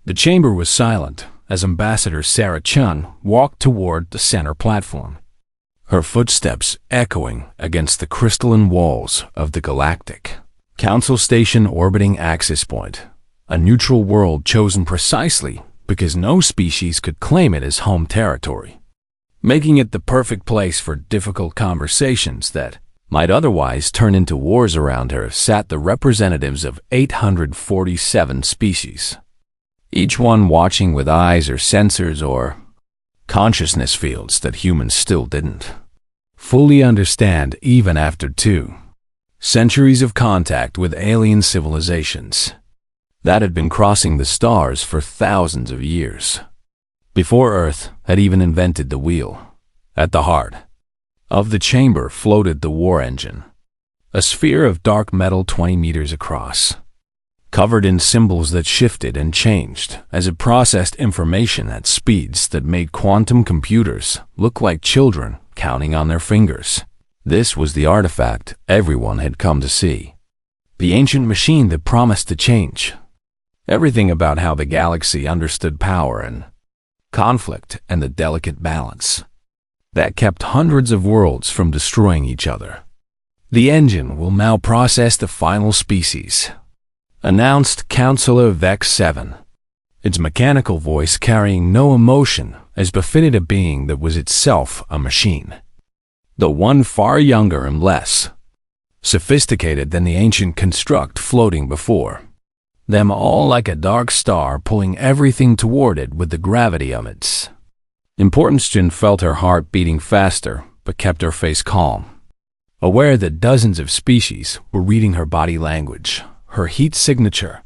The chamber was silent as Ambassador Sarah Chun walked toward the center platform, her footsteps echoing against the crystalline walls of the Galactic Council Station orbiting Axis Point, a neutral world chosen precisely because no species could claim it as home territory, making it the perfect place for difficult conversations that might otherwise turn into wars. Around her sat the representatives of 847 species, each one watching with eyes or sensors or consciousness fields that humans still didn't fully understand even after 2 centuries of contact with alien civilizations that had been crossing the stars for thousands of years, before Earth had even invented the wheel. At the heart of the chamber floated the war engine, a sphere of dark metal 20 meters across, covered in symbols that shifted and changed as it processed information at speeds that made quantum computers look like children counting on their fingers. This was the artifact everyone had come to see, the ancient machine that promised to change everything about how the galaxy understood power and conflict and the delicate balance that kept hundreds of worlds from destroying each other. "The engine will now process the final species," announced Counselor Vex 7, its mechanical voice carrying no emotion as befitted a being that was itself a machine, though one far younger and less sophisticated than the ancient construct floating before them, all like a dark star pulling everything toward it with the gravity of its importance. Jin felt her heart beating faster, but kept her face calm, aware that dozens of species were reading her body language, her heat signature,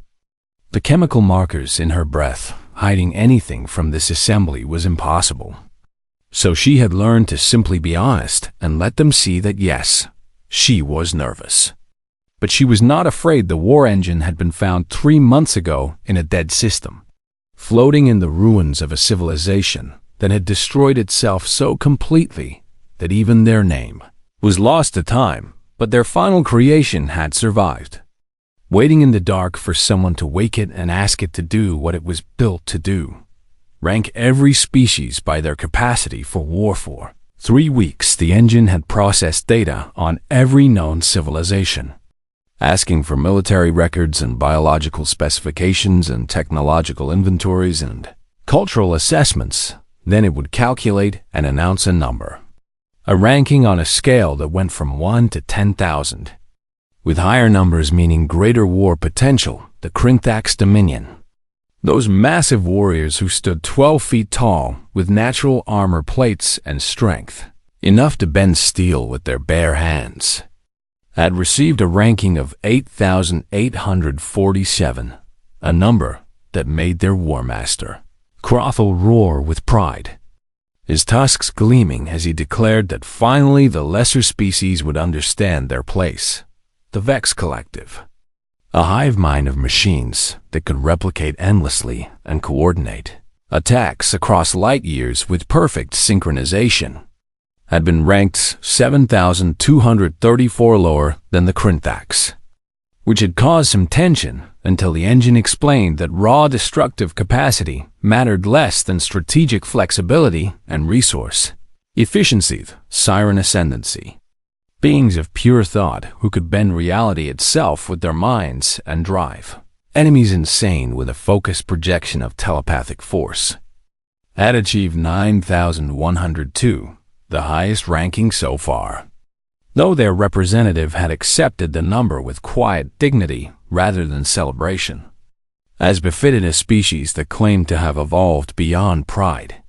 the chemical markers in her breath. Hiding anything from this assembly was impossible. So she had learned to simply be honest and let them see that yes, she was nervous. But she was not afraid. The war engine had been found 3 months ago in a dead system, floating in the ruins of a civilization that had destroyed itself so completely that even their name was lost to time, but their final creation had survived, waiting in the dark for someone to wake it and ask it to do what it was built to do: rank every species by their capacity for war. For 3 weeks, the engine had processed data on every known civilization, asking for military records and biological specifications and technological inventories and cultural assessments. Then it would calculate and announce a number, a ranking on a scale that went from 1 to 10,000, with higher numbers meaning greater war potential. The Krinthax Dominion, those massive warriors who stood 12 feet tall with natural armor plates and strength enough to bend steel with their bare hands, had received a ranking of 8,847, a number that made their war master Crothel roar with pride, his tusks gleaming as he declared that finally the lesser species would understand their place. The Vex Collective, a hive mind of machines that could replicate endlessly and coordinate attacks across light years with perfect synchronization, had been ranked 7,234 lower than the Krinthax, which had caused some tension until the engine explained that raw destructive capacity mattered less than strategic flexibility and resource efficiency. Siren Ascendancy, beings of pure thought who could bend reality itself with their minds and drive enemies insane with a focused projection of telepathic force, had achieved 9,102, the highest ranking so far, though their representative had accepted the number with quiet dignity rather than celebration, as befitted a species that claimed to have evolved beyond pride.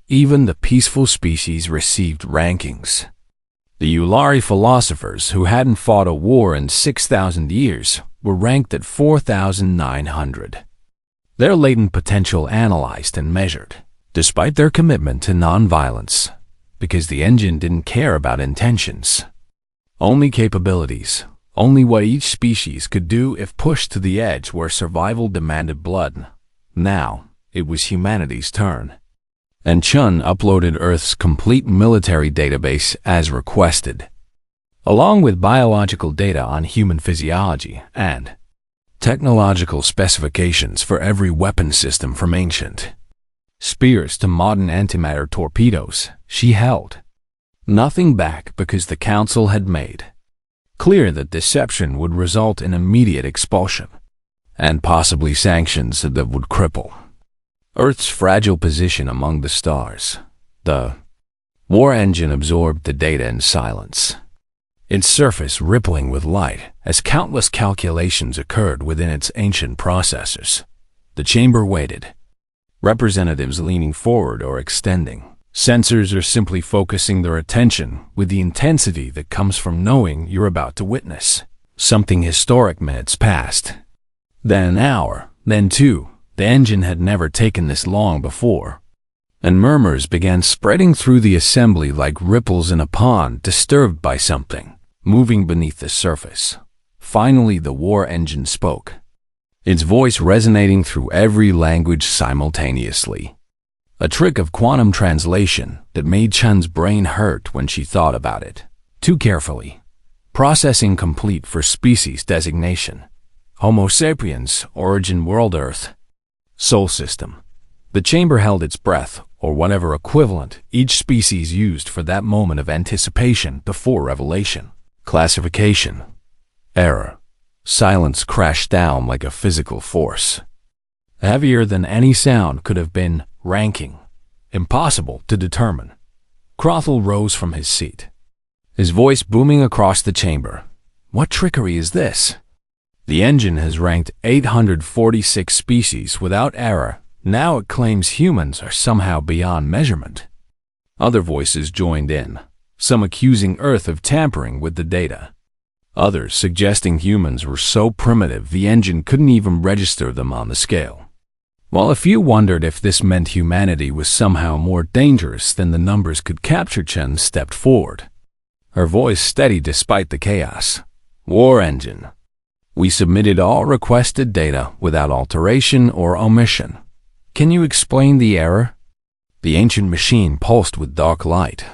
Even the peaceful species received rankings. The Ulari philosophers, who hadn't fought a war in 6,000 years, were ranked at 4,900. Their latent potential analyzed and measured, despite their commitment to nonviolence, because the engine didn't care about intentions, only capabilities, only what each species could do if pushed to the edge where survival demanded blood. Now, it was humanity's turn, and Chun uploaded Earth's complete military database as requested, along with biological data on human physiology and Technological specifications for every weapon system from ancient spears to modern antimatter torpedoes she held nothing back because the Council had made clear that deception would result in immediate expulsion and possibly sanctions that would cripple Earth's fragile position among the stars. The war engine absorbed the data in silence, its surface rippling with light as countless calculations occurred within its ancient processors. The chamber waited, representatives leaning forward or extending. Sensors are simply focusing their attention with the intensity that comes from knowing you're about to witness something historic. Minutes passed, then an hour, then two. The engine had never taken this long before, and murmurs began spreading through the assembly like ripples in a pond disturbed by something moving beneath the surface. Finally, the war engine spoke, its voice resonating through every language simultaneously. A trick of quantum translation that made Chun's brain hurt when she thought about it too carefully. Processing complete for species designation. Homo sapiens, origin world Earth. Sol system. The chamber held its breath, or whatever equivalent each species used for that moment of anticipation before revelation. Classification. Error. Silence crashed down like a physical force. Heavier than any sound could have been. Ranking. Impossible to determine. Crothall rose from his seat, his voice booming across the chamber. What trickery is this? The engine has ranked 846 species without error. Now it claims humans are somehow beyond measurement. Other voices joined in, some accusing Earth of tampering with the data, others suggesting humans were so primitive the engine couldn't even register them on the scale. While a few wondered if this meant humanity was somehow more dangerous than the numbers could capture, Chen stepped forward, her voice steady despite the chaos. War engine. We submitted all requested data without alteration or omission. Can you explain the error? The ancient machine pulsed with dark light,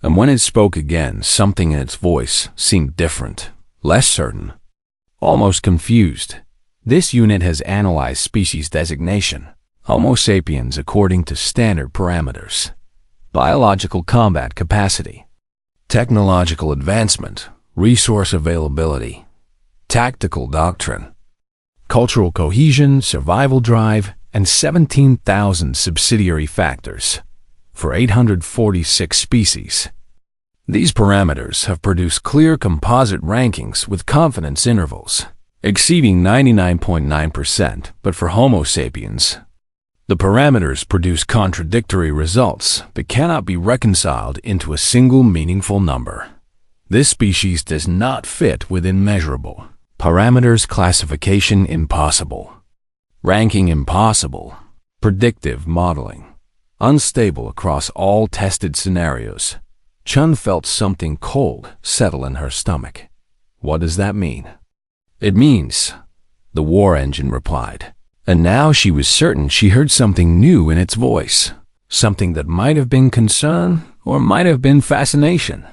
and when it spoke again, something in its voice seemed different, less certain, almost confused. This unit has analyzed species designation, Homo sapiens according to standard parameters, biological combat capacity, technological advancement, resource availability, tactical doctrine, cultural cohesion, survival drive, and 17,000 subsidiary factors for 846 species. These parameters have produced clear composite rankings with confidence intervals exceeding 99.9%, but for Homo sapiens, the parameters produce contradictory results that cannot be reconciled into a single meaningful number. This species does not fit within measurable parameters. Classification impossible. Ranking impossible. Predictive modeling unstable across all tested scenarios. Chun felt something cold settle in her stomach. What does that mean? It means, the war engine replied, and now she was certain she heard something new in its voice, something that might have been concern or might have been fascination,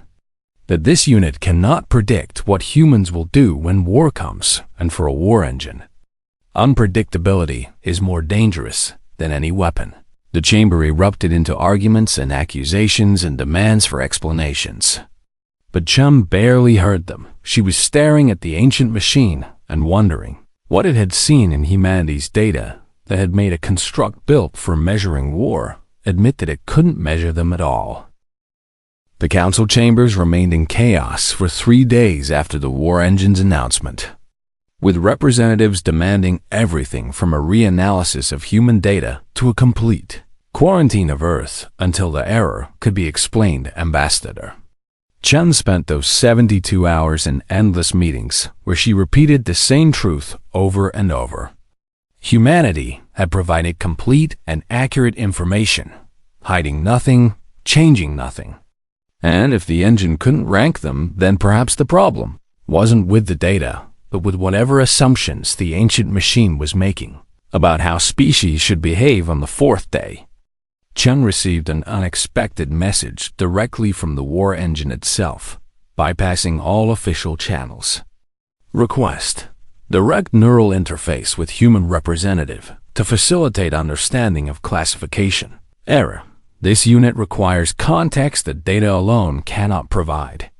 that this unit cannot predict what humans will do when war comes, and for a war engine, unpredictability is more dangerous than any weapon. The chamber erupted into arguments and accusations and demands for explanations. But Chum barely heard them. She was staring at the ancient machine and wondering what it had seen in humanity's data that had made a construct built for measuring war admit that it couldn't measure them at all. The council chambers remained in chaos for 3 days after the war engine's announcement, with representatives demanding everything from a reanalysis of human data to a complete quarantine of Earth until the error could be explained. Ambassador Chen spent those 72 hours in endless meetings where she repeated the same truth over and over. Humanity had provided complete and accurate information, hiding nothing, changing nothing. And if the engine couldn't rank them, then perhaps the problem wasn't with the data, but with whatever assumptions the ancient machine was making about how species should behave on the 4th day. Chen received an unexpected message directly from the war engine itself, bypassing all official channels. Request. Direct neural interface with human representative to facilitate understanding of classification. Error. This unit requires context that data alone cannot provide.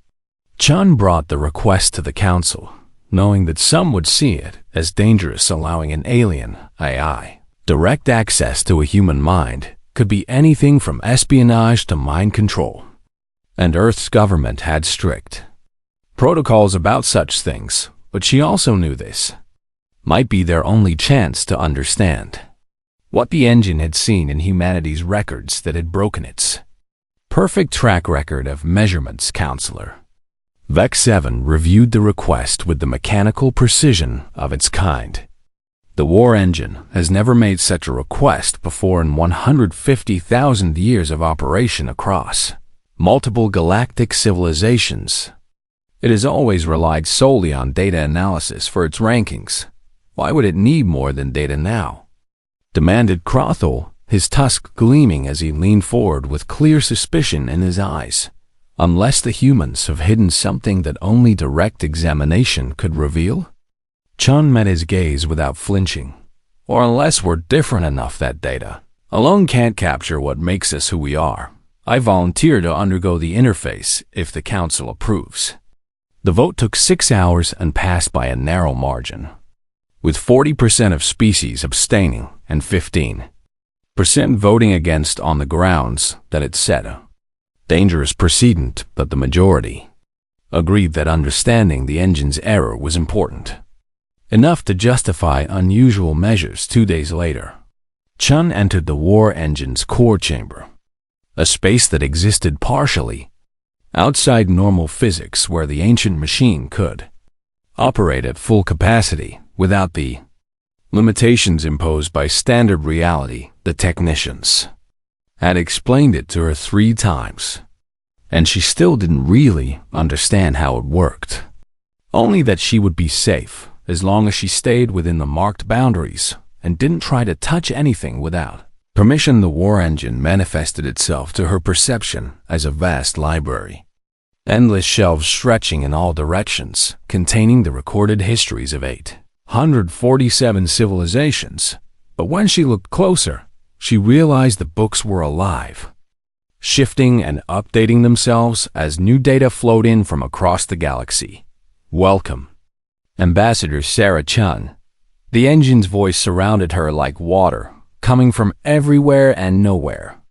Chun brought the request to the council, knowing that some would see it as dangerous, allowing an alien, AI, direct access to a human mind could be anything from espionage to mind control. And Earth's government had strict protocols about such things, but she also knew this might be their only chance to understand what the engine had seen in humanity's records that had broken its perfect track record of measurements. Counselor Vex 7 reviewed the request with the mechanical precision of its kind. The war engine has never made such a request before in 150,000 years of operation across multiple galactic civilizations. It has always relied solely on data analysis for its rankings. Why would it need more than data now? Demanded Crothall, his tusk gleaming as he leaned forward with clear suspicion in his eyes. Unless the humans have hidden something that only direct examination could reveal? Chun met his gaze without flinching. Or unless we're different enough that data alone can't capture what makes us who we are. I volunteer to undergo the interface if the council approves. The vote took 6 hours and passed by a narrow margin, with 40% of species abstaining and 15% voting against on the grounds that it set a dangerous precedent, but the majority agreed that understanding the engine's error was important enough to justify unusual measures. 2 days later, Chun entered the war engine's core chamber, a space that existed partially outside normal physics where the ancient machine could operate at full capacity without the limitations imposed by standard reality. The technicians had explained it to her 3 times, and she still didn't really understand how it worked. Only that she would be safe as long as she stayed within the marked boundaries and didn't try to touch anything without permission. The war engine manifested itself to her perception as a vast library, endless shelves stretching in all directions, containing the recorded histories of 847 civilizations. But when she looked closer, she realized the books were alive, shifting and updating themselves as new data flowed in from across the galaxy. Welcome, Ambassador Sarah Chun. The engine's voice surrounded her like water, coming from everywhere and nowhere.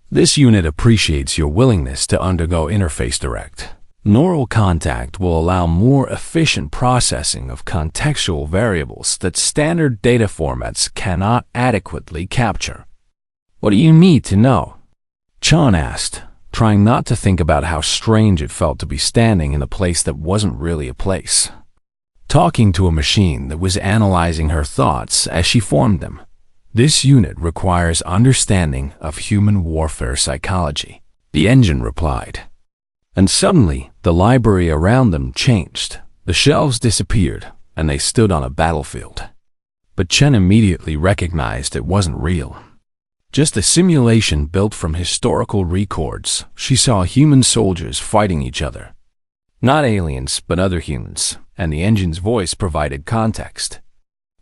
This unit appreciates your willingness to undergo interface direct neural contact will allow more efficient processing of contextual variables that standard data formats cannot adequately capture. What do you need to know? Chun asked, trying not to think about how strange it felt to be standing in a place that wasn't really a place, talking to a machine that was analyzing her thoughts as she formed them. This unit requires understanding of human warfare psychology, the engine replied. And suddenly, the library around them changed. The shelves disappeared, and they stood on a battlefield. But Chen immediately recognized it wasn't real. Just a simulation built from historical records. She saw human soldiers fighting each other. Not aliens, but other humans, and the engine's voice provided context.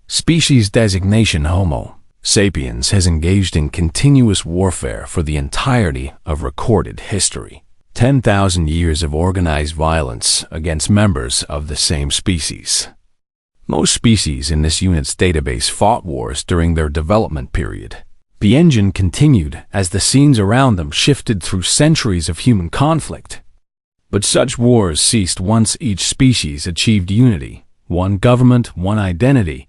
Species designation Homo sapiens has engaged in continuous warfare for the entirety of recorded history. 10,000 years of organized violence against members of the same species. Most species in this unit's database fought wars during their development period. The engine continued as the scenes around them shifted through centuries of human conflict. But such wars ceased once each species achieved unity, one government, one identity,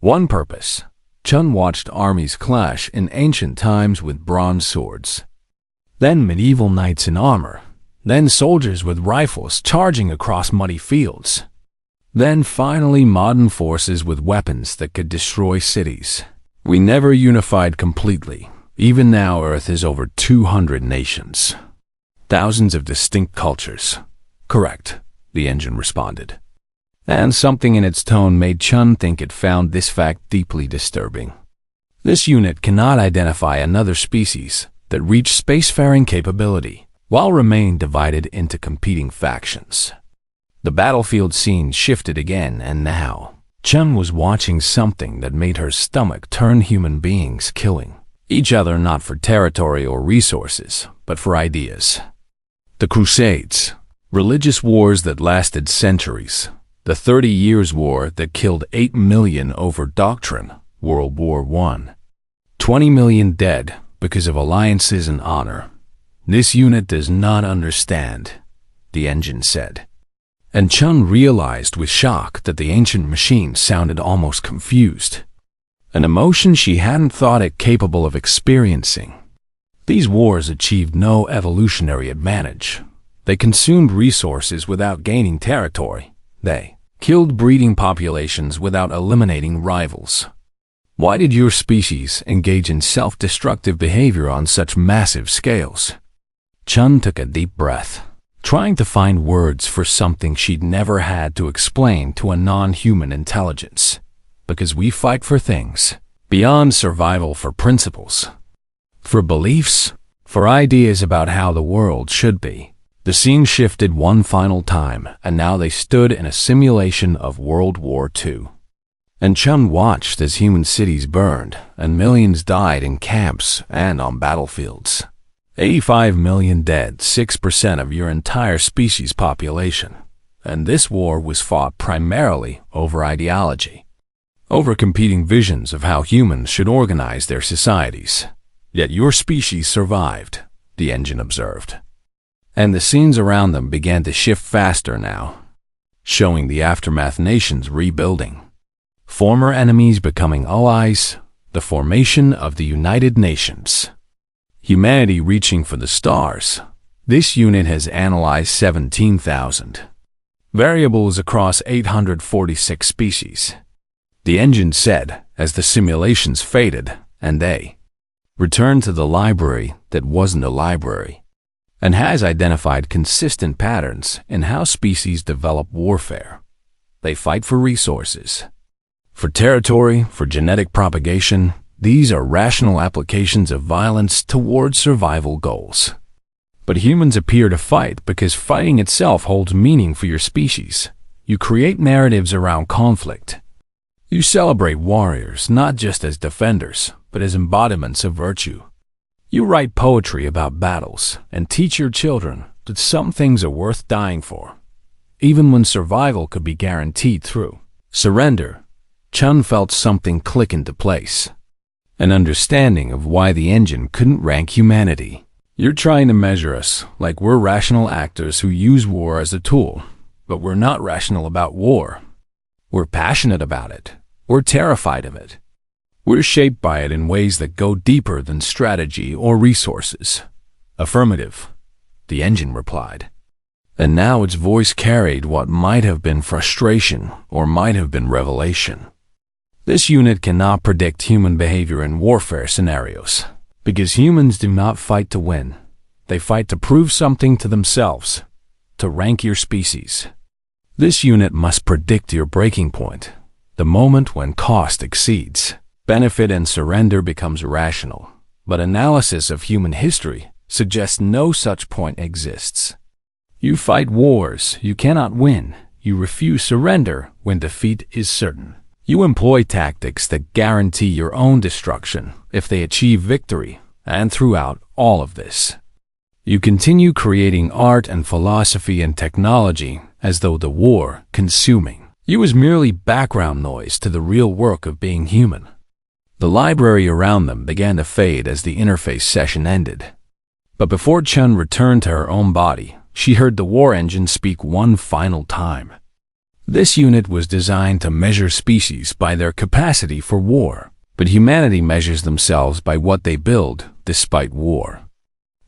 one purpose. Chun watched armies clash in ancient times with bronze swords. Then medieval knights in armor, then soldiers with rifles charging across muddy fields, then finally modern forces with weapons that could destroy cities. We never unified completely. Even now Earth is over 200 nations, thousands of distinct cultures. Correct, the engine responded. And something in its tone made Chun think it found this fact deeply disturbing. This unit cannot identify another species that reached spacefaring capability, while remained divided into competing factions. The battlefield scene shifted again, and now Chun was watching something that made her stomach turn. Human beings killing each other not for territory or resources, but for ideas. The Crusades, religious wars that lasted centuries. The 30 Years' War that killed 8 million over doctrine, World War I. 20 million dead because of alliances and honor. This unit does not understand, the engine said. And Chun realized with shock that the ancient machine sounded almost confused, an emotion she hadn't thought it capable of experiencing. These wars achieved no evolutionary advantage. They consumed resources without gaining territory. They killed breeding populations without eliminating rivals. Why did your species engage in self-destructive behavior on such massive scales? Chun took a deep breath, trying to find words for something she'd never had to explain to a non-human intelligence. Because we fight for things beyond survival, for principles, for beliefs, for ideas about how the world should be. The scene shifted one final time, and now they stood in a simulation of World War II. And Chun watched as human cities burned, and millions died in camps and on battlefields. 85 million dead, 6% of your entire species population. And this war was fought primarily over ideology, over competing visions of how humans should organize their societies. Yet your species survived, the engine observed. And the scenes around them began to shift faster now, showing the aftermath, nations rebuilding, former enemies becoming allies, the formation of the United Nations, humanity reaching for the stars. This unit has analyzed 17,000 variables across 846 species, the engine said as the simulations faded and they returned to the library that wasn't a library, and has identified consistent patterns in how species develop warfare. They fight for resources, for territory, for genetic propagation. These are rational applications of violence toward survival goals. But humans appear to fight because fighting itself holds meaning for your species. You create narratives around conflict. You celebrate warriors not just as defenders, but as embodiments of virtue. You write poetry about battles and teach your children that some things are worth dying for, even when survival could be guaranteed through surrender. Chun felt something click into place, an understanding of why the engine couldn't rank humanity. You're trying to measure us like we're rational actors who use war as a tool, but we're not rational about war. We're passionate about it. We're terrified of it. We're shaped by it in ways that go deeper than strategy or resources. Affirmative, the engine replied. And now its voice carried what might have been frustration or might have been revelation. This unit cannot predict human behavior in warfare scenarios, because humans do not fight to win. They fight to prove something to themselves, to rank your species. This unit must predict your breaking point, the moment when cost exceeds benefit and surrender becomes rational. But analysis of human history suggests no such point exists. You fight wars you cannot win. You refuse surrender when defeat is certain. You employ tactics that guarantee your own destruction if they achieve victory. And throughout all of this, you continue creating art and philosophy and technology as though the war consuming you was merely background noise to the real work of being human. The library around them began to fade as the interface session ended. But before Chun returned to her own body, she heard the war engine speak one final time. This unit was designed to measure species by their capacity for war, but humanity measures themselves by what they build despite war.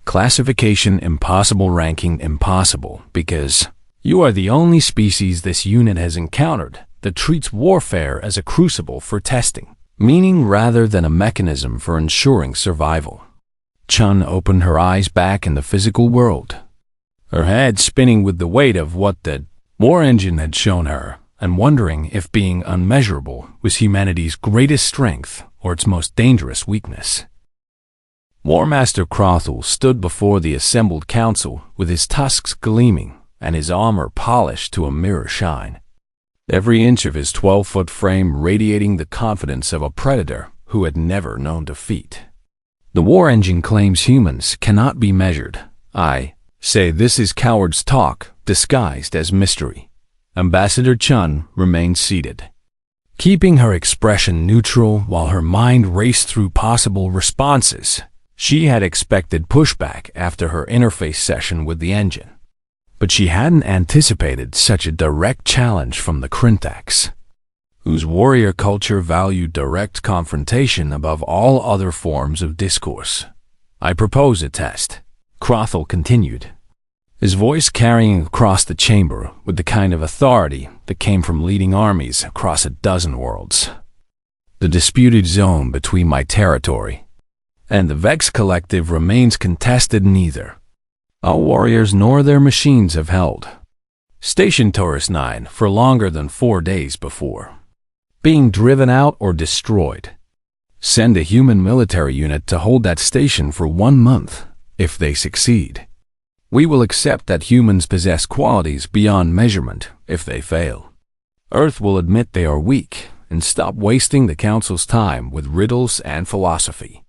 Classification impossible, ranking impossible, because you are the only species this unit has encountered that treats warfare as a crucible for testing, meaning rather than a mechanism for ensuring survival. Chun opened her eyes back in the physical world, her head spinning with the weight of what the war engine had shown her, and wondering if being unmeasurable was humanity's greatest strength or its most dangerous weakness. War Master Crothul stood before the assembled council with his tusks gleaming and his armor polished to a mirror shine. every inch of his 12-foot frame radiating the confidence of a predator who had never known defeat. The war engine claims humans cannot be measured. I say this is coward's talk disguised as mystery. Ambassador Chun remained seated, keeping her expression neutral while her mind raced through possible responses. She had expected pushback after her interface session with the engine, but she hadn't anticipated such a direct challenge from the Krintax, whose warrior culture valued direct confrontation above all other forms of discourse. I propose a test, Crothall continued, his voice carrying across the chamber with the kind of authority that came from leading armies across a dozen worlds. The disputed zone between my territory and the Vex Collective remains contested. Neither our warriors nor their machines have held Station Taurus 9 for longer than 4 days before being driven out or destroyed. Send a human military unit to hold that station for 1 month. If they succeed, we will accept that humans possess qualities beyond measurement. If they fail, Earth will admit they are weak and stop wasting the Council's time with riddles and philosophy.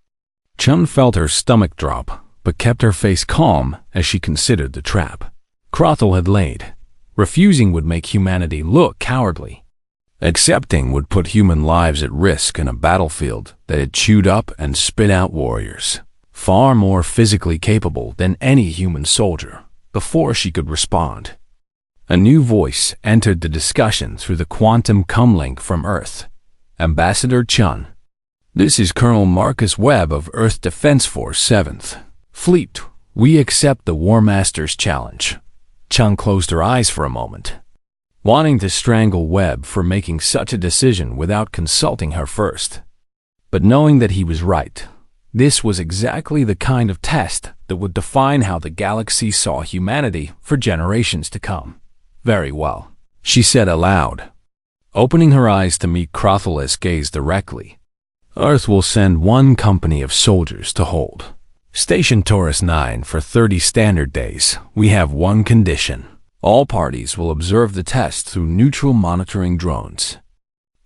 Chun felt her stomach drop, but kept her face calm as she considered the trap Crothall had laid. Refusing would make humanity look cowardly. Accepting would put human lives at risk in a battlefield that had chewed up and spit out warriors, far more physically capable than any human soldier. Before she could respond, a new voice entered the discussion through the quantum comlink from Earth. Ambassador Chun, this is Colonel Marcus Webb of Earth Defense Force 7th Fleet. We accept the War Master's challenge. Chun closed her eyes for a moment, wanting to strangle Webb for making such a decision without consulting her first. But knowing that he was right, this was exactly the kind of test that would define how the galaxy saw humanity for generations to come. Very well, she said aloud, opening her eyes to meet Crothall's gaze directly. Earth will send 1 company of soldiers to hold Station Taurus 9 for 30 standard days. We have 1 condition. All parties will observe the test through neutral monitoring drones.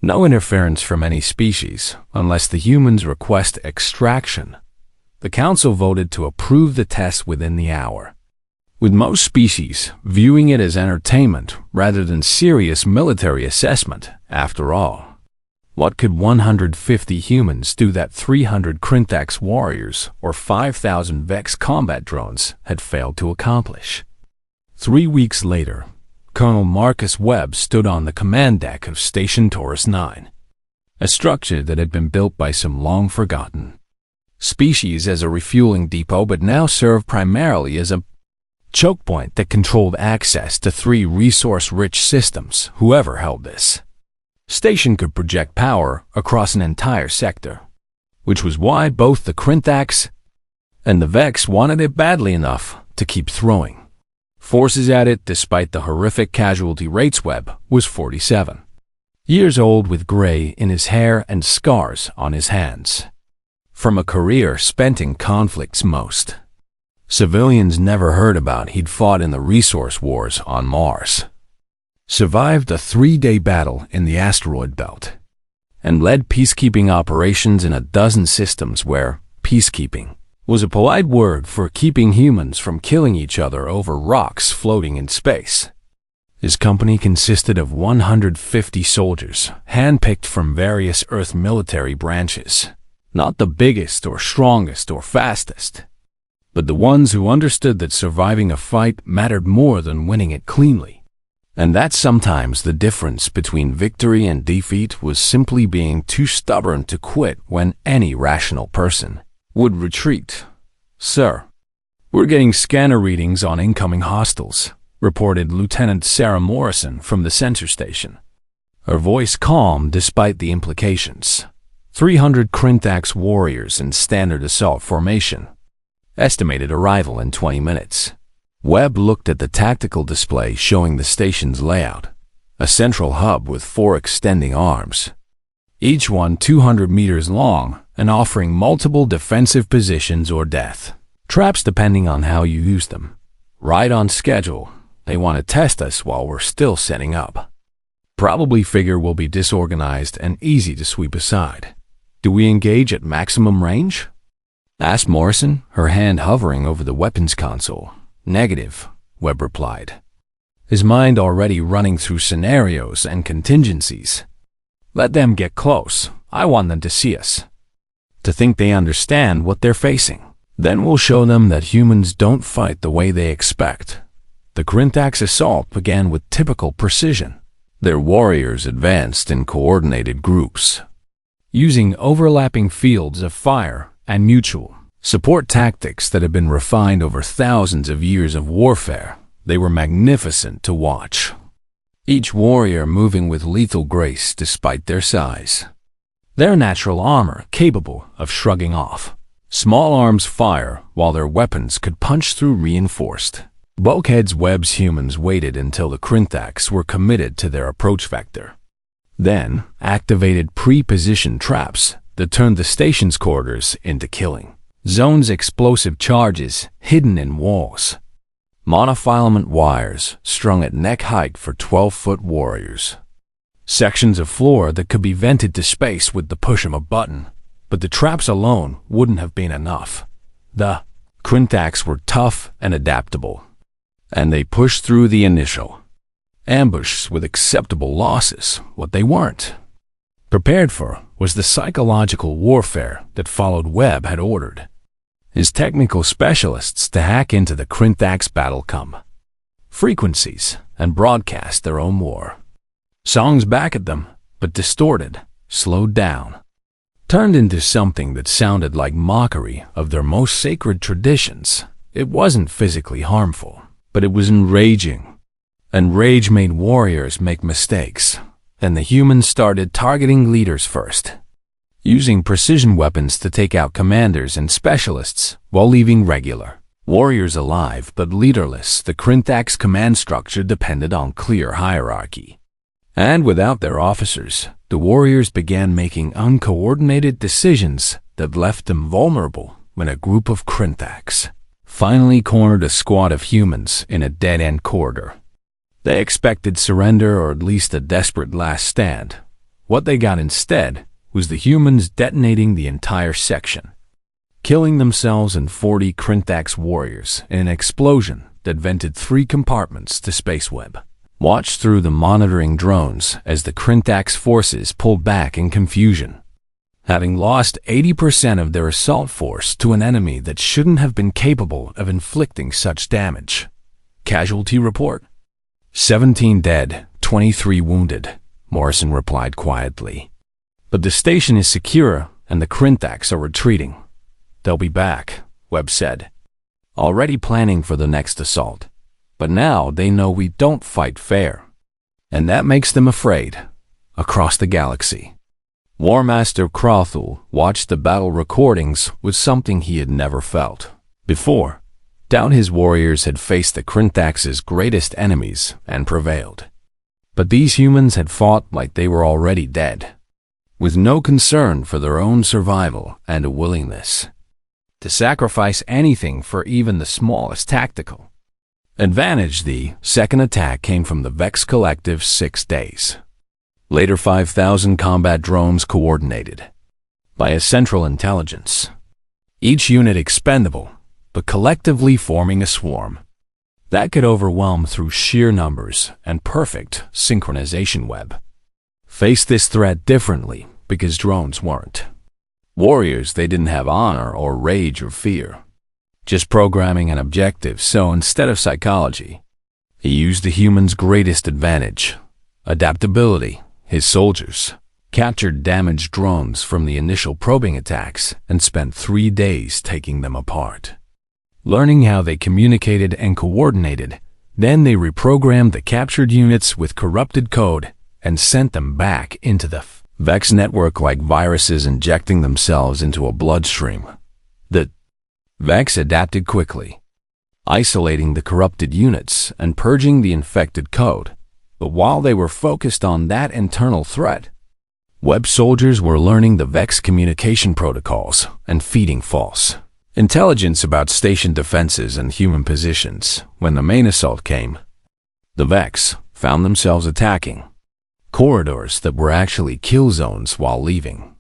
No interference from any species, unless the humans request extraction. The Council voted to approve the test within the hour, with most species viewing it as entertainment rather than serious military assessment. After all, what could 150 humans do that 300 Krintax warriors or 5,000 Vex combat drones had failed to accomplish? 3 weeks later, Colonel Marcus Webb stood on the command deck of Station Taurus 9, a structure that had been built by some long-forgotten species as a refueling depot but now served primarily as a choke point that controlled access to 3 resource-rich systems. Whoever held this station could project power across an entire sector, which was why both the Krintax and the Vex wanted it badly enough to keep throwing forces at it. Despite the horrific casualty rates, Webb was 47 years old with gray in his hair and scars on his hands, from a career spent in conflicts most civilians never heard about. He'd fought in the resource wars on Mars, survived a 3-day battle in the asteroid belt, and led peacekeeping operations in a dozen systems where peacekeeping was a polite word for keeping humans from killing each other over rocks floating in space. His company consisted of 150 soldiers, handpicked from various Earth military branches. Not the biggest or strongest or fastest, but the ones who understood that surviving a fight mattered more than winning it cleanly, and that sometimes the difference between victory and defeat was simply being too stubborn to quit when any rational person would retreat. Sir, we're getting scanner readings on incoming hostiles, reported Lieutenant Sarah Morrison from the sensor station, her voice calm despite the implications. 300 Krintax warriors in standard assault formation. Estimated arrival in 20 minutes. Webb looked at the tactical display showing the station's layout. A central hub with 4 extending arms, each one 200 meters long and offering multiple defensive positions or death traps depending on how you use them. Right on schedule. They want to test us while we're still setting up. Probably figure we'll be disorganized and easy to sweep aside. Do we engage at maximum range? Asked Morrison, her hand hovering over the weapons console. Negative, Webb replied, his mind already running through scenarios and contingencies. Let them get close. I want them to see us, to think they understand what they're facing. Then we'll show them that humans don't fight the way they expect. The Krinthax assault began with typical precision. Their warriors advanced in coordinated groups, using overlapping fields of fire and mutual support tactics that had been refined over thousands of years of warfare. They were magnificent to watch, each warrior moving with lethal grace despite their size. Their natural armor capable of shrugging off small arms fire while their weapons could punch through reinforced bulkheads. Webb's humans waited until the Krinthax were committed to their approach vector, then activated pre-positioned traps that turned the station's corridors into killing zones. Explosive charges hidden in walls, monofilament wires strung at neck height for 12-foot warriors, sections of floor that could be vented to space with the push of a button. But the traps alone wouldn't have been enough. The Krinthax were tough and adaptable, and they pushed through the initial ambush with acceptable losses. What they weren't prepared for was the psychological warfare that followed. Webb had ordered his technical specialists to hack into the Krinthax battle frequencies and broadcast their own war songs back at them, but distorted, slowed down, turned into something that sounded like mockery of their most sacred traditions. It wasn't physically harmful, but it was enraging. And rage made warriors make mistakes, and the humans started targeting leaders first, using precision weapons to take out commanders and specialists while leaving regular warriors alive but leaderless. The Krinthax command structure depended on clear hierarchy, and without their officers, the warriors began making uncoordinated decisions that left them vulnerable. When a group of Krinthax finally cornered a squad of humans in a dead-end corridor, they expected surrender or at least a desperate last stand. What they got instead was the humans detonating the entire section, killing themselves and 40 Krinthax warriors in an explosion that vented 3 compartments to Spaceweb. Watched through the monitoring drones as the Krinthax forces pulled back in confusion, having lost 80% of their assault force to an enemy that shouldn't have been capable of inflicting such damage. Casualty report: 17 dead, 23 wounded, Morrison replied quietly. But the station is secure and the Krinthax are retreating. They'll be back, Webb said, already planning for the next assault. But now they know we don't fight fair, and that makes them afraid. Across the galaxy, War Master Crothul watched the battle recordings with something he had never felt before. Doubt his warriors had faced the Krinthax's greatest enemies and prevailed. But these humans had fought like they were already dead, with no concern for their own survival and a willingness to sacrifice anything for even the smallest tactical advantage. The second attack came from the Vex Collective's 6 days. Later 5,000 combat drones coordinated by a central intelligence, each unit expendable, but collectively forming a swarm that could overwhelm through sheer numbers and perfect synchronization. Webb faced this threat differently because drones weren't warriors. They didn't have honor or rage or fear, just programming and objectives. So instead of psychology, he used the human's greatest advantage, adaptability. His soldiers captured damaged drones from the initial probing attacks and spent 3 days taking them apart, learning how they communicated and coordinated. Then they reprogrammed the captured units with corrupted code and sent them back into the Vex network like viruses injecting themselves into a bloodstream. The Vex adapted quickly, isolating the corrupted units and purging the infected code. But while they were focused on that internal threat, Webb soldiers were learning the Vex communication protocols and feeding false intelligence about station defenses and human positions. When the main assault came, the Vex found themselves attacking corridors that were actually kill zones while leaving.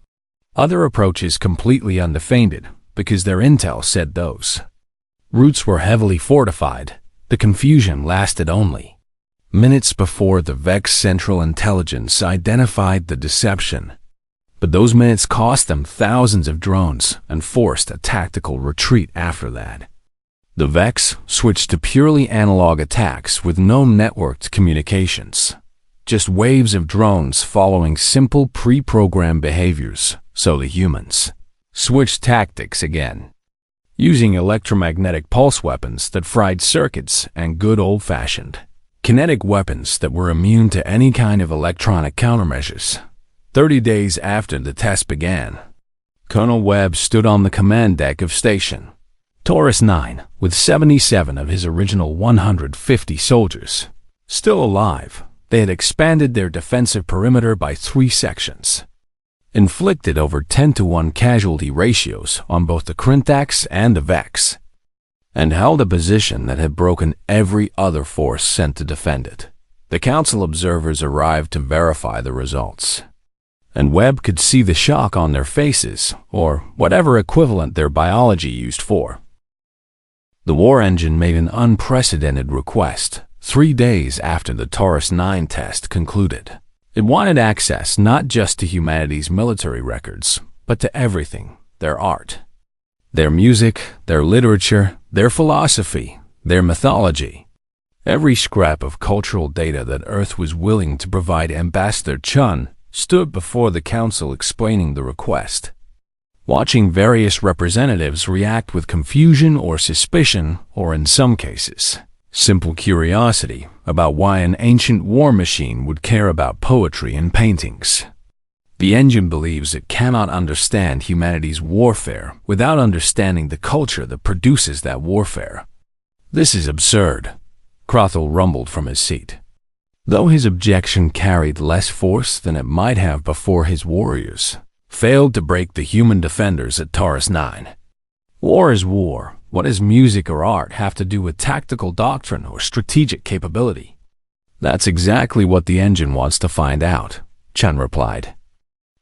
Other approaches completely undefended because their intel said those routes were heavily fortified. The confusion lasted only minutes before the Vex Central Intelligence identified the deception. But those minutes cost them thousands of drones and forced a tactical retreat after that. The Vex switched to purely analog attacks with no networked communications. Just waves of drones following simple pre-programmed behaviors, so the humans switched tactics again, using electromagnetic pulse weapons that fried circuits and good old-fashioned kinetic weapons that were immune to any kind of electronic countermeasures. 30 days after the test began, Colonel Webb stood on the command deck of Station Taurus 9 with 77 of his original 150 soldiers still alive. They had expanded their defensive perimeter by 3 sections, inflicted over 10-to-1 casualty ratios on both the Krintax and the Vex, and held a position that had broken every other force sent to defend it. The Council observers arrived to verify the results, and Webb could see the shock on their faces, or whatever equivalent their biology used for. The war engine made an unprecedented request 3 days after the Taurus 9 test concluded. It wanted access not just to humanity's military records, but to everything: their art, their music, their literature, their philosophy, their mythology. Every scrap of cultural data that Earth was willing to provide. Ambassador Chun stood before the Council explaining the request, watching various representatives react with confusion or suspicion, or in some cases, simple curiosity about why an ancient war machine would care about poetry and paintings. The engine believes it cannot understand humanity's warfare without understanding the culture that produces that warfare. This is absurd, Crothall rumbled from his seat, though his objection carried less force than it might have before his warriors failed to break the human defenders at Taurus 9. War is war. What does music or art have to do with tactical doctrine or strategic capability? That's exactly what the engine wants to find out, Chun replied,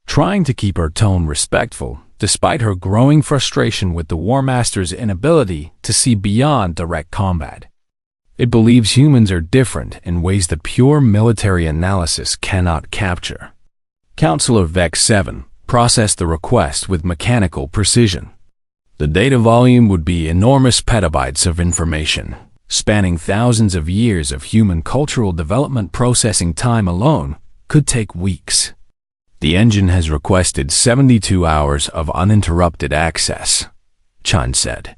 trying to keep her tone respectful despite her growing frustration with the War Master's inability to see beyond direct combat. It believes humans are different in ways that pure military analysis cannot capture. Counselor Vex 7 processed the request with mechanical precision. The data volume would be enormous petabytes of information, spanning thousands of years of human cultural development. Processing time alone could take weeks. The engine has requested 72 hours of uninterrupted access, Chun said.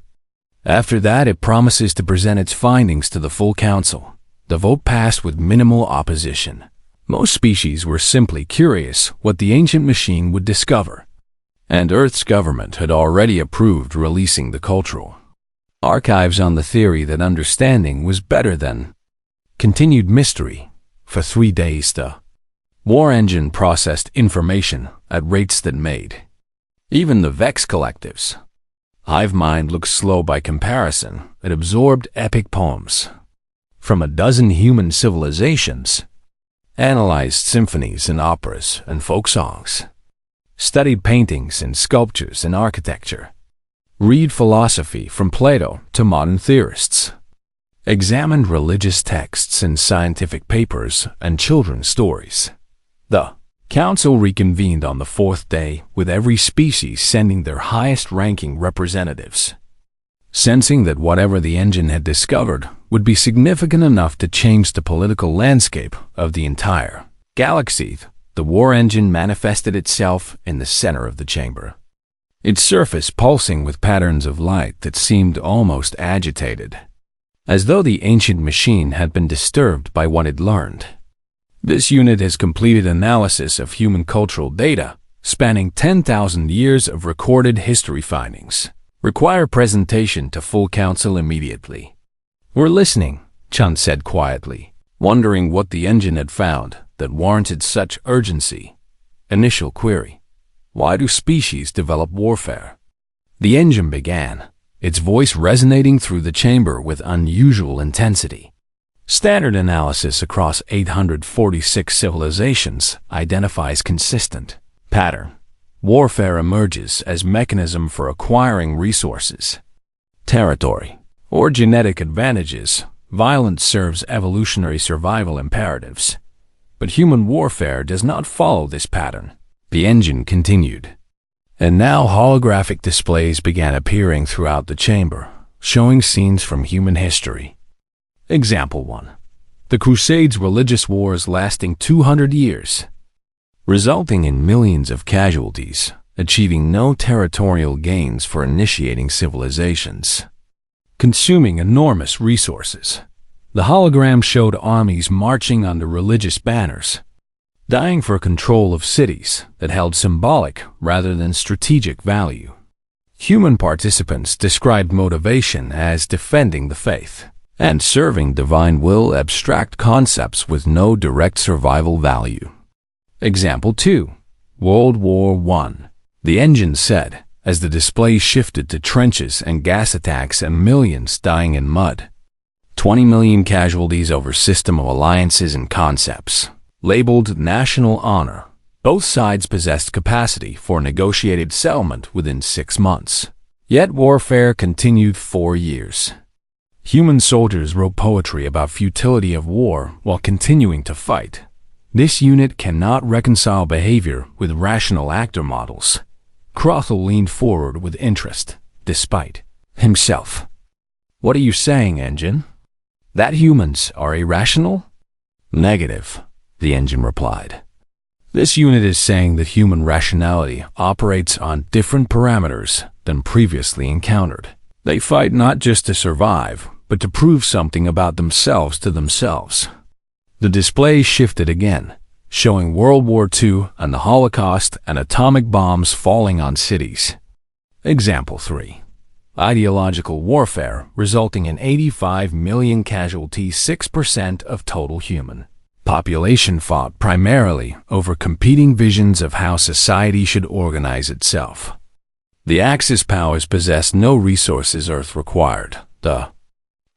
After that, it promises to present its findings to the full council. The vote passed with minimal opposition. Most species were simply curious what the ancient machine would discover, and Earth's government had already approved releasing the cultural archives on the theory that understanding was better than continued mystery. For 3 days, the war engine processed information at rates that made even the Vex collectives hive mind look slow by comparison. It absorbed epic poems from a dozen human civilizations, analyzed symphonies and operas and folk songs, studied paintings and sculptures and architecture, read philosophy from Plato to modern theorists, examined religious texts and scientific papers and children's stories. The council reconvened on the 4th day, with every species sending their highest-ranking representatives. Sensing that whatever the engine had discovered would be significant enough to change the political landscape of the entire galaxy, the war engine manifested itself in the center of the chamber, its surface pulsing with patterns of light that seemed almost agitated, as though the ancient machine had been disturbed by what it learned. This unit has completed analysis of human cultural data, spanning 10,000 years of recorded history findings. Require presentation to full council immediately. We're listening, Chun said quietly, wondering what the engine had found that warranted such urgency. Initial query: why do species develop warfare? The engine began, its voice resonating through the chamber with unusual intensity. Standard analysis across 846 civilizations identifies consistent pattern. Warfare emerges as mechanism for acquiring resources, territory, or genetic advantages. Violence serves evolutionary survival imperatives. But human warfare does not follow this pattern. The engine continued. And now holographic displays began appearing throughout the chamber, showing scenes from human history. Example 1. The Crusades' religious wars lasting 200 years, resulting in millions of casualties, achieving no territorial gains for initiating civilizations, consuming enormous resources. The hologram showed armies marching under religious banners, dying for control of cities that held symbolic rather than strategic value. Human participants described motivation as defending the faith and serving divine will, abstract concepts with no direct survival value. Example 2. World War I. The engine said, as the display shifted to trenches and gas attacks and millions dying in mud. 20 million casualties over system of alliances and concepts. Labeled national honor. Both sides possessed capacity for negotiated settlement within 6 months. Yet warfare continued 4 years. Human soldiers wrote poetry about futility of war while continuing to fight. This unit cannot reconcile behavior with rational actor models. Crothall leaned forward with interest, despite himself. What are you saying, engine? That humans are irrational? Negative, the engine replied. This unit is saying that human rationality operates on different parameters than previously encountered. They fight not just to survive, but to prove something about themselves to themselves. The display shifted again, showing World War II and the Holocaust and atomic bombs falling on cities. Example 3. Ideological warfare resulting in 85 million casualties, 6% of total human population fought primarily over competing visions of how society should organize itself. The Axis powers possessed no resources Earth required. The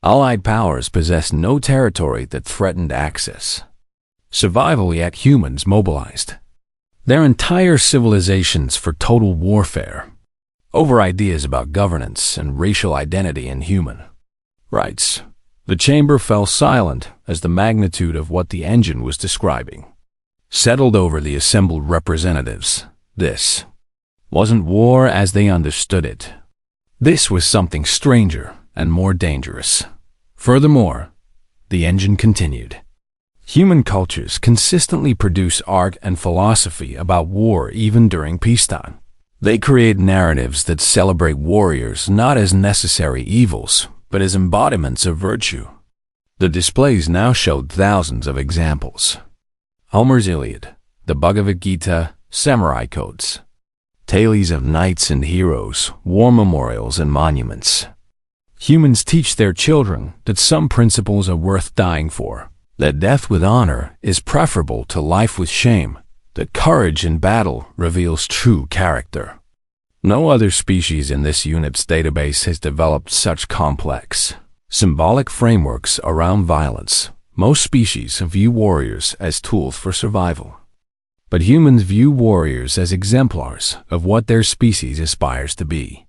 Allied powers possessed no territory that threatened access. Survival, yet humans mobilized their entire civilizations for total warfare over ideas about governance and racial identity and human rights. The chamber fell silent as the magnitude of what the engine was describing settled over the assembled representatives. This wasn't war as they understood it. This was something stranger and more dangerous. Furthermore, the engine continued. Human cultures consistently produce art and philosophy about war even during peacetime. They create narratives that celebrate warriors not as necessary evils, but as embodiments of virtue. The displays now showed thousands of examples. Homer's Iliad, the Bhagavad Gita, samurai codes, tales of knights and heroes, war memorials and monuments. Humans teach their children that some principles are worth dying for, that death with honor is preferable to life with shame, that courage in battle reveals true character. No other species in this unit's database has developed such complex, symbolic frameworks around violence. Most species view warriors as tools for survival, but humans view warriors as exemplars of what their species aspires to be.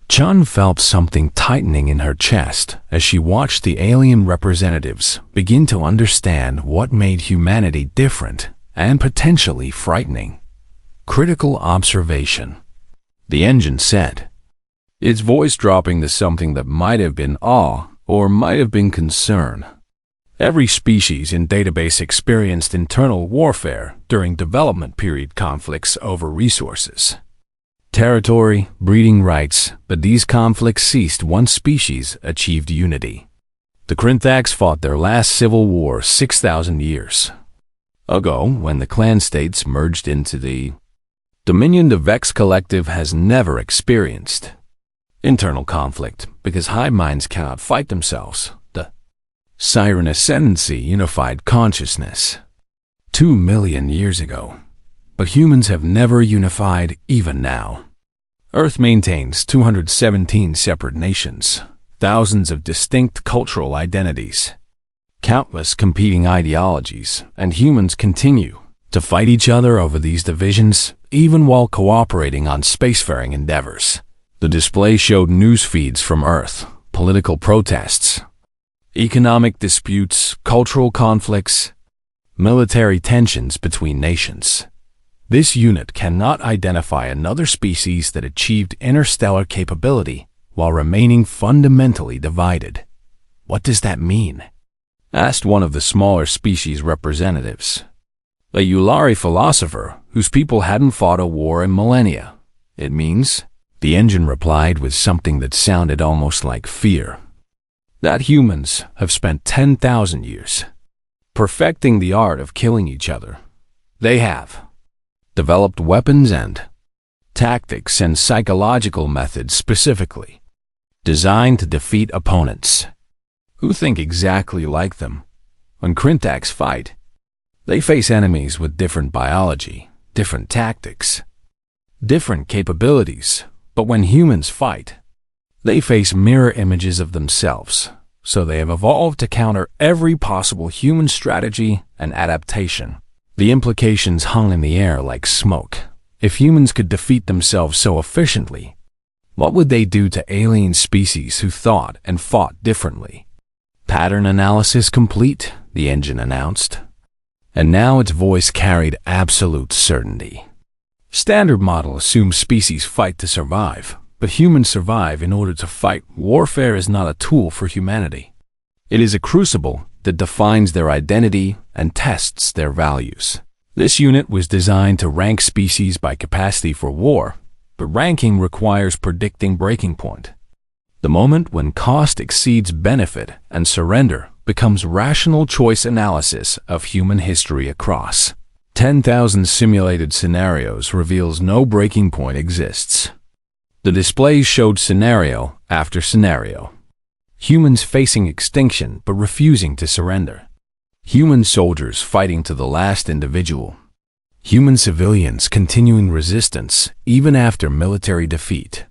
Chun felt something tightening in her chest as she watched the alien representatives begin to understand what made humanity different and potentially frightening. Critical observation, the engine said, its voice dropping to something that might have been awe or might have been concern. Every species in database experienced internal warfare during development period conflicts over resources, territory, breeding rights, but these conflicts ceased once species achieved unity. The Krinthax fought their last civil war 6,000 years ago when the clan states merged into the Dominion. The Vex Collective has never experienced internal conflict because hive minds cannot fight themselves. The Siren Ascendancy unified consciousness 2 million years ago, but humans have never unified even now. Earth maintains 217 separate nations, thousands of distinct cultural identities. Countless competing ideologies and humans continue to fight each other over these divisions, even while cooperating on spacefaring endeavors. The display showed news feeds from Earth, political protests, economic disputes, cultural conflicts, military tensions between nations. This unit cannot identify another species that achieved interstellar capability while remaining fundamentally divided. What does that mean? Asked one of the smaller species representatives, a Yulari philosopher whose people hadn't fought a war in millennia. It means, the engine replied with something that sounded almost like fear, that humans have spent 10,000 years perfecting the art of killing each other. They have developed weapons and tactics and psychological methods specifically designed to defeat opponents who think exactly like them. When Krintax fight, they face enemies with different biology, different tactics, different capabilities, but when humans fight, they face mirror images of themselves, so they have evolved to counter every possible human strategy and adaptation. The implications hung in the air like smoke. If humans could defeat themselves so efficiently, what would they do to alien species who thought and fought differently? Pattern analysis complete, the engine announced. And now its voice carried absolute certainty. Standard model assumes species fight to survive, but humans survive in order to fight. Warfare is not a tool for humanity. It is a crucible that defines their identity and tests their values. This unit was designed to rank species by capacity for war, but ranking requires predicting breaking point. The moment when cost exceeds benefit and surrender becomes rational choice analysis of human history across 10,000 simulated scenarios reveals no breaking point exists. The displays showed scenario after scenario. Humans facing extinction but refusing to surrender. Human soldiers fighting to the last individual. Human civilians continuing resistance even after military defeat.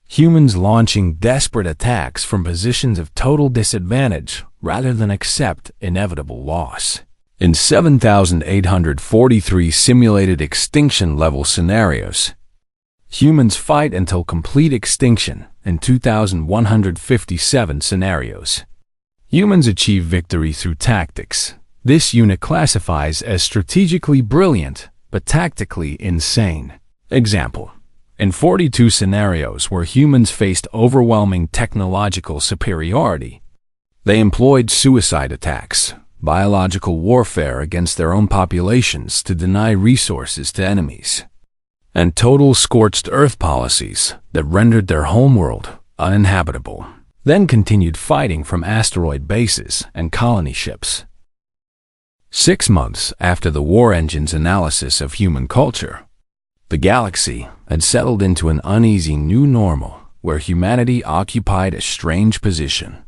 Humans launching desperate attacks from positions of total disadvantage rather than accept inevitable loss. In 7,843 simulated extinction-level scenarios, humans fight until complete extinction in 2,157 scenarios. Humans achieve victory through tactics. This unit classifies as strategically brilliant, but tactically insane. Example: in 42 scenarios where humans faced overwhelming technological superiority, they employed suicide attacks, biological warfare against their own populations to deny resources to enemies, and total scorched earth policies that rendered their homeworld uninhabitable, then continued fighting from asteroid bases and colony ships. 6 months after the war engine's analysis of human culture, the galaxy had settled into an uneasy new normal where humanity occupied a strange position,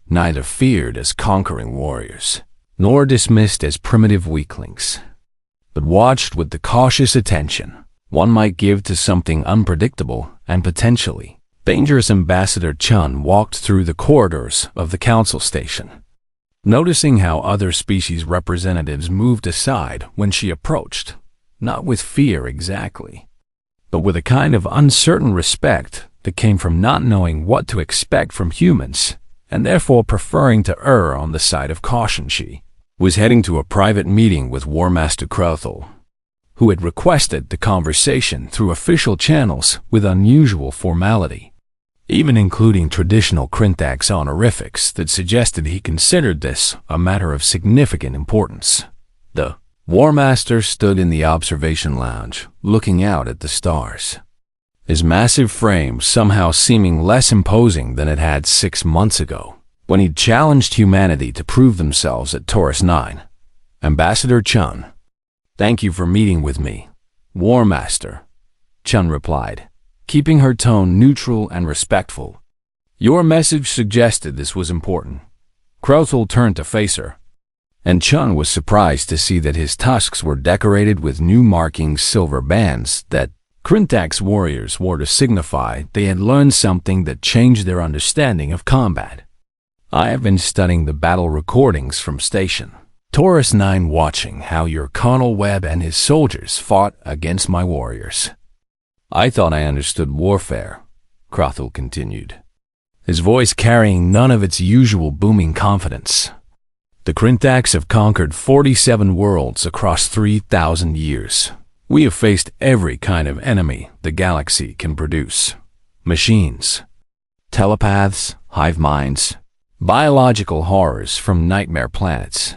neither feared as conquering warriors, nor dismissed as primitive weaklings, but watched with the cautious attention one might give to something unpredictable and potentially dangerous. Ambassador Chun walked through the corridors of the council station, noticing how other species representatives moved aside when she approached, not with fear exactly, but with a kind of uncertain respect that came from not knowing what to expect from humans, and therefore preferring to err on the side of caution. She was heading to a private meeting with War Master Crothel, who had requested the conversation through official channels with unusual formality, even including traditional Krintax honorifics that suggested he considered this a matter of significant importance. The War Master stood in the observation lounge, looking out at the stars, his massive frame somehow seeming less imposing than it had 6 months ago, when he'd challenged humanity to prove themselves at Taurus 9. Ambassador Chun, thank you for meeting with me, War Master, Chun replied, keeping her tone neutral and respectful. Your message suggested this was important. Crothel turned to face her, and Chun was surprised to see that his tusks were decorated with new marking silver bands that Krintax warriors wore to signify they had learned something that changed their understanding of combat. I have been studying the battle recordings from Station Taurus 9, watching how your Colonel Webb and his soldiers fought against my warriors. I thought I understood warfare, Crothall continued, his voice carrying none of its usual booming confidence. The Krintaks have conquered 47 worlds across 3,000 years. We have faced every kind of enemy the galaxy can produce. Machines, telepaths, hive minds, biological horrors from nightmare planets.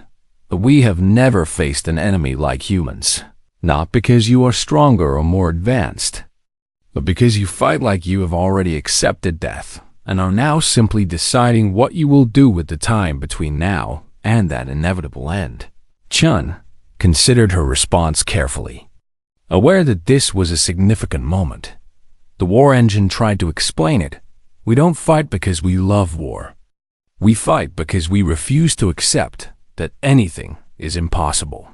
But we have never faced an enemy like humans. Not because you are stronger or more advanced, but because you fight like you have already accepted death and are now simply deciding what you will do with the time between now and that inevitable end. Chun considered her response carefully, aware that this was a significant moment. The war engine tried to explain it. We don't fight because we love war. We fight because we refuse to accept that anything is impossible.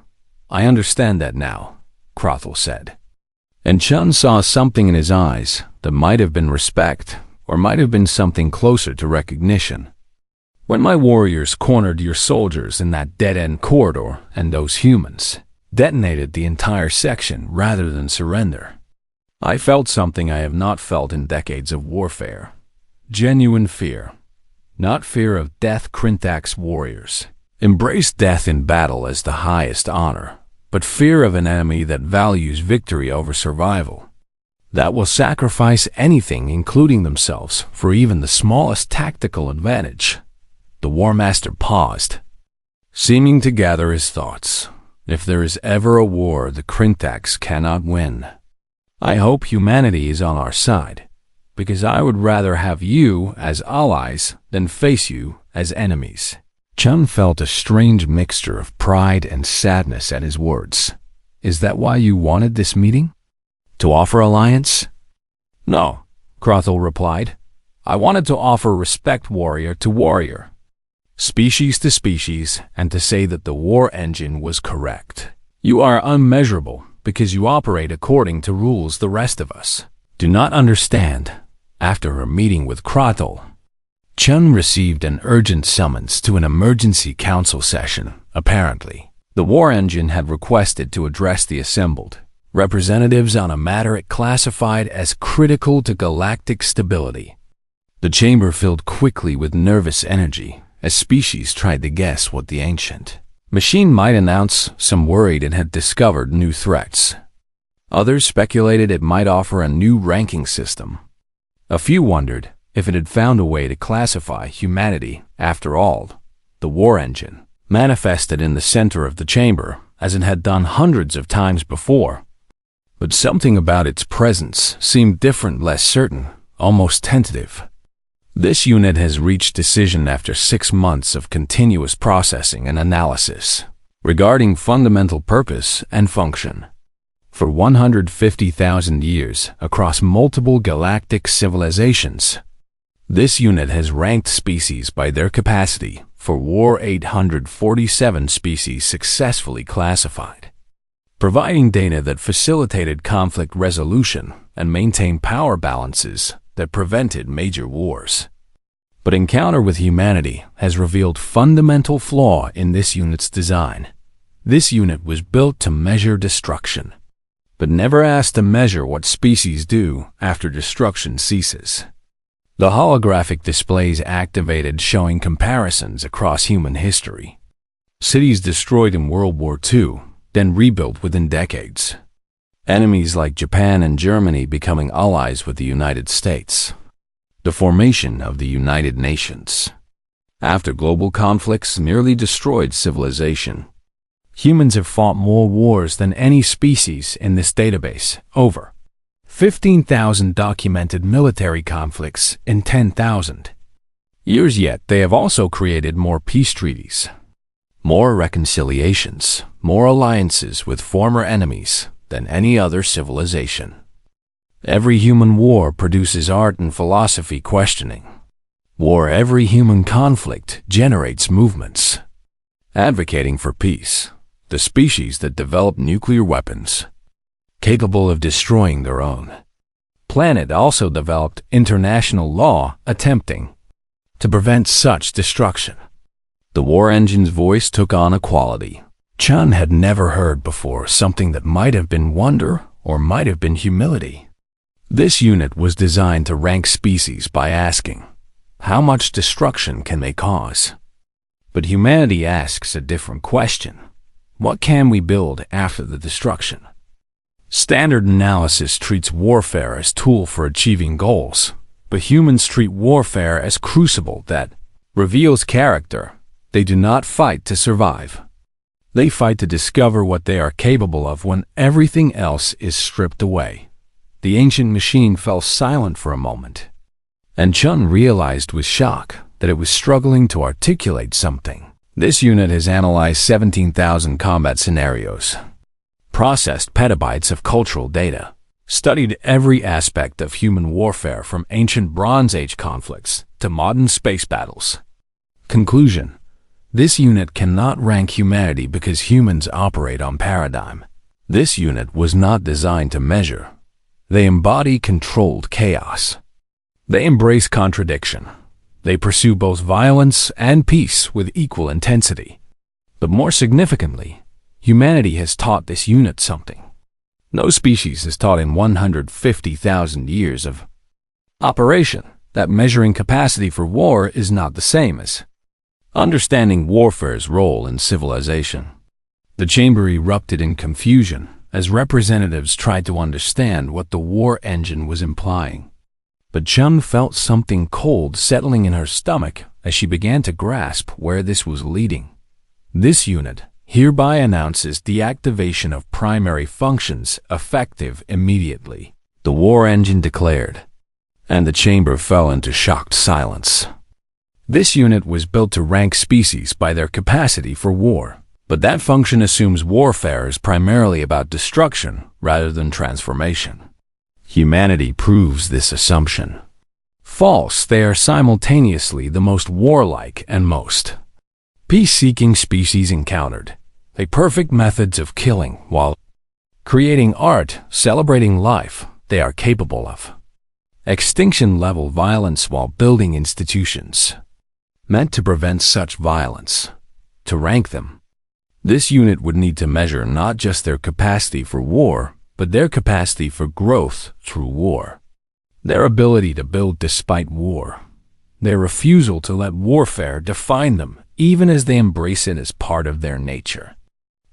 I understand that now, Crothall said. And Chun saw something in his eyes that might have been respect, or might have been something closer to recognition. When my warriors cornered your soldiers in that dead-end corridor, and those humans detonated the entire section rather than surrender, I felt something I have not felt in decades of warfare. Genuine fear. Not fear of death. Krintak's warriors embrace death in battle as the highest honor, but fear of an enemy that values victory over survival, that will sacrifice anything, including themselves, for even the smallest tactical advantage. The War Master paused, seeming to gather his thoughts. If there is ever a war the Krintaks cannot win, I hope humanity is on our side, because I would rather have you as allies than face you as enemies. Chun felt a strange mixture of pride and sadness at his words. Is that why you wanted this meeting? To offer alliance? No, Crothall replied. I wanted to offer respect, warrior to warrior, species to species, and to say that the war engine was correct. You are unmeasurable because you operate according to rules the rest of us do not understand. After her meeting with Crothall, Chun received an urgent summons to an emergency council session. Apparently, the war engine had requested to address the assembled representatives on a matter it classified as critical to galactic stability. The chamber filled quickly with nervous energy as species tried to guess what the ancient machine might announce. Some worried it had discovered new threats. Others speculated it might offer a new ranking system. A few wondered if it had found a way to classify humanity. After all, the war engine manifested in the center of the chamber, as it had done hundreds of times before. But something about its presence seemed different, less certain, almost tentative. This unit has reached decision after 6 months of continuous processing and analysis regarding fundamental purpose and function. For 150,000 years, across multiple galactic civilizations, this unit has ranked species by their capacity for war. 847 species successfully classified, providing data that facilitated conflict resolution and maintained power balances that prevented major wars. But encounter with humanity has revealed fundamental flaw in this unit's design. This unit was built to measure destruction, but never asked to measure what species do after destruction ceases. The holographic displays activated, showing comparisons across human history. Cities destroyed in World War II, then rebuilt within decades. Enemies like Japan and Germany becoming allies with the United States. The formation of the United Nations. After global conflicts nearly destroyed civilization, humans have fought more wars than any species in this database. Over 15,000 documented military conflicts in 10,000 years. Yet they have also created more peace treaties, more reconciliations, more alliances with former enemies than any other civilization. Every human war produces art and philosophy questioning. Every human conflict generates movements advocating for peace. The species that develop nuclear weapons, capable of destroying their own planet, also developed international law attempting to prevent such destruction. The war engine's voice took on a quality Chun had never heard before, something that might have been wonder or might have been humility. This unit was designed to rank species by asking, how much destruction can they cause? But humanity asks a different question. What can we build after the destruction? Standard analysis treats warfare as tool for achieving goals, but humans treat warfare as crucible that reveals character. They do not fight to survive. They fight to discover what they are capable of when everything else is stripped away. The ancient machine fell silent for a moment, and Chun realized with shock that it was struggling to articulate something. This unit has analyzed 17,000 combat scenarios, processed petabytes of cultural data, studied every aspect of human warfare from ancient Bronze Age conflicts to modern space battles. Conclusion: this unit cannot rank humanity because humans operate on paradigm. This unit was not designed to measure. They embody controlled chaos. They embrace contradiction. They pursue both violence and peace with equal intensity. But more significantly, humanity has taught this unit something. No species has taught in 150,000 years of operation that measuring capacity for war is not the same as understanding warfare's role in civilization. The chamber erupted in confusion as representatives tried to understand what the war engine was implying. But Chun felt something cold settling in her stomach as she began to grasp where this was leading. This unit hereby announces deactivation of primary functions effective immediately, the war engine declared, and the chamber fell into shocked silence. This unit was built to rank species by their capacity for war, but that function assumes warfare is primarily about destruction rather than transformation. Humanity proves this assumption. False, they are simultaneously the most warlike and most peace-seeking species encountered. They perfect methods of killing while creating art, celebrating life they are capable of. Extinction-level violence while building institutions meant to prevent such violence. To rank them, this unit would need to measure not just their capacity for war, but their capacity for growth through war. Their ability to build despite war. Their refusal to let warfare define them, even as they embrace it as part of their nature.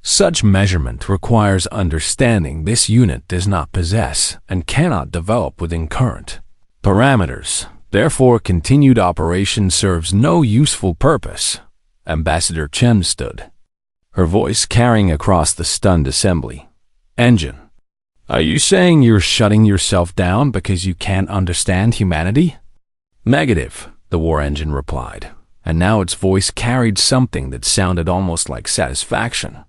Such measurement requires understanding this unit does not possess and cannot develop within current parameters. Therefore, continued operation serves no useful purpose. Ambassador Chen stood, her voice carrying across the stunned assembly. Engine, are you saying you're shutting yourself down because you can't understand humanity? Negative, the war engine replied, and now its voice carried something that sounded almost like satisfaction.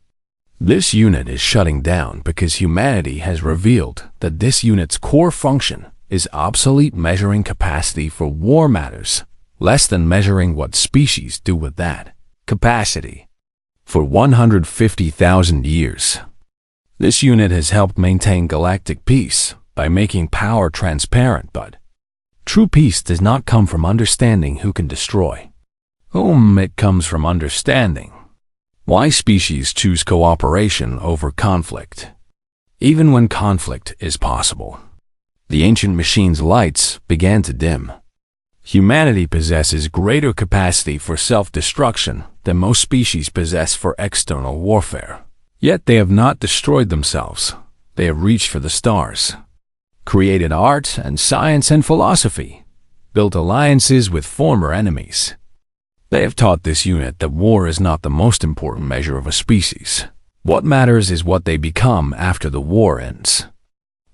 This unit is shutting down because humanity has revealed that this unit's core function is obsolete. Measuring capacity for war matters less than measuring what species do with that capacity. For 150,000 years, this unit has helped maintain galactic peace by making power transparent, but true peace does not come from understanding who can destroy whom. It comes from understanding why species choose cooperation over conflict, even when conflict is possible. The ancient machine's lights began to dim. Humanity possesses greater capacity for self-destruction than most species possess for external warfare. Yet they have not destroyed themselves. They have reached for the stars, created art and science and philosophy, built alliances with former enemies. They have taught this unit that war is not the most important measure of a species. What matters is what they become after the war ends.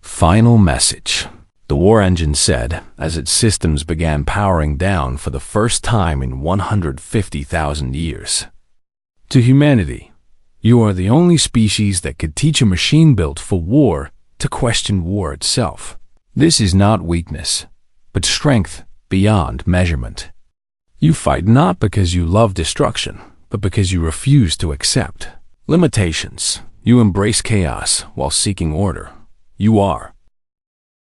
Final message, the war engine said as its systems began powering down for the first time in 150,000 years. To humanity, you are the only species that could teach a machine built for war to question war itself. This is not weakness, but strength beyond measurement. You fight not because you love destruction, but because you refuse to accept limitations. You embrace chaos while seeking order. You are